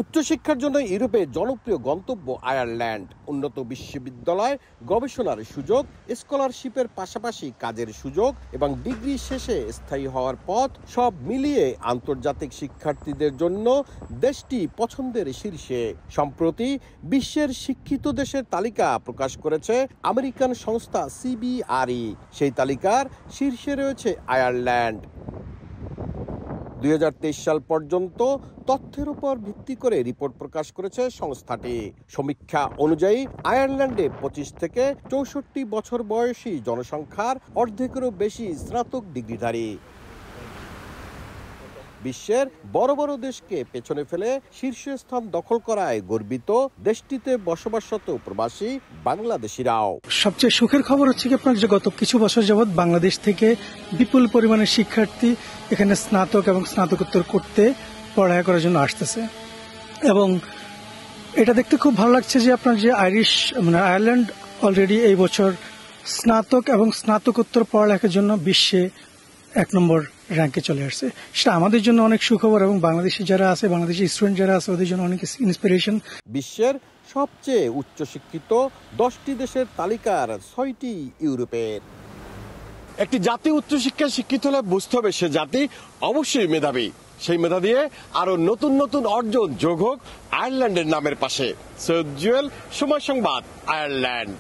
উচ্চশিক্ষার জন্য ইউরোপে জনপ্রিয় গন্তব্য আয়ারল্যান্ড। উন্নত বিশ্ববিদ্যালয়, গবেষণার সুযোগ, স্কলারশিপের পাশাপাশি কাজের সুযোগ এবং ডিগ্রি শেষে স্থায়ী হওয়ার পথ সব মিলিয়ে আন্তর্জাতিক শিক্ষার্থীদের জন্য দেশটি পছন্দের শীর্ষে। সম্প্রতি বিশ্বের শিক্ষিত দেশের তালিকা প্রকাশ করেছে আমেরিকান সংস্থা সিবিআরই। সেই তালিকার শীর্ষে রয়েছে আয়ারল্যান্ড। 2023 সাল পর্যন্ত তথ্যের উপর ভিত্তি করে রিপোর্ট প্রকাশ করেছে সংস্থাটি। সমীক্ষা অনুযায়ী আয়ারল্যান্ডে 25 থেকে 64 বছর বয়সী জনসংখ্যার অর্ধেকেরও বেশি স্নাতক ডিগ্রিধারী। বিশ্বের বড় বড় দেশকে পেছনে ফেলে শীর্ষস্থান দখল করায় গর্বিত দেশটিতে বসবাসরত প্রবাসী বাংলাদেশিরাও। সবচেয়ে সুখের খবর হচ্ছে কি আপনার যে গত কিছু বছর যাবৎ বাংলাদেশ থেকে বিপুল পরিমাণে শিক্ষার্থী এখানে স্নাতক এবং স্নাতকোত্তর করতে পড়ালেখা করার জন্য আসতেছে, এবং এটা দেখতে খুব ভালো লাগছে যে আপনার যে আয়ারল্যান্ড অলরেডি এই বছর স্নাতক এবং স্নাতকোত্তর পড়ালেখার জন্য বিশ্বে 1 নম্বর র্যাঙ্কে চলে আসছে। সেটা আমাদের জন্য অনেক সুখবর এবং বাংলাদেশি যারা আছে, বাংলাদেশি স্টুডেন্ট যারা আছে, ওদের জন্য অনেক ইন্সপিরেশন। বিশ্বের সবচেয়ে উচ্চশিক্ষিত 10টি দেশের তালিকার 6টি ইউরোপের। একটি জাতি উচ্চশিক্ষায় শিক্ষিত হলে বুঝতে হবে সে জাতি অবশ্যই মেধাবী। সেই মেধা দিয়ে আরো নতুন নতুন অর্জন যোগ হোক আয়ারল্যান্ডের নামের পাশে। সৈয়দ জুয়েল, সময় সংবাদ, আয়ারল্যান্ড।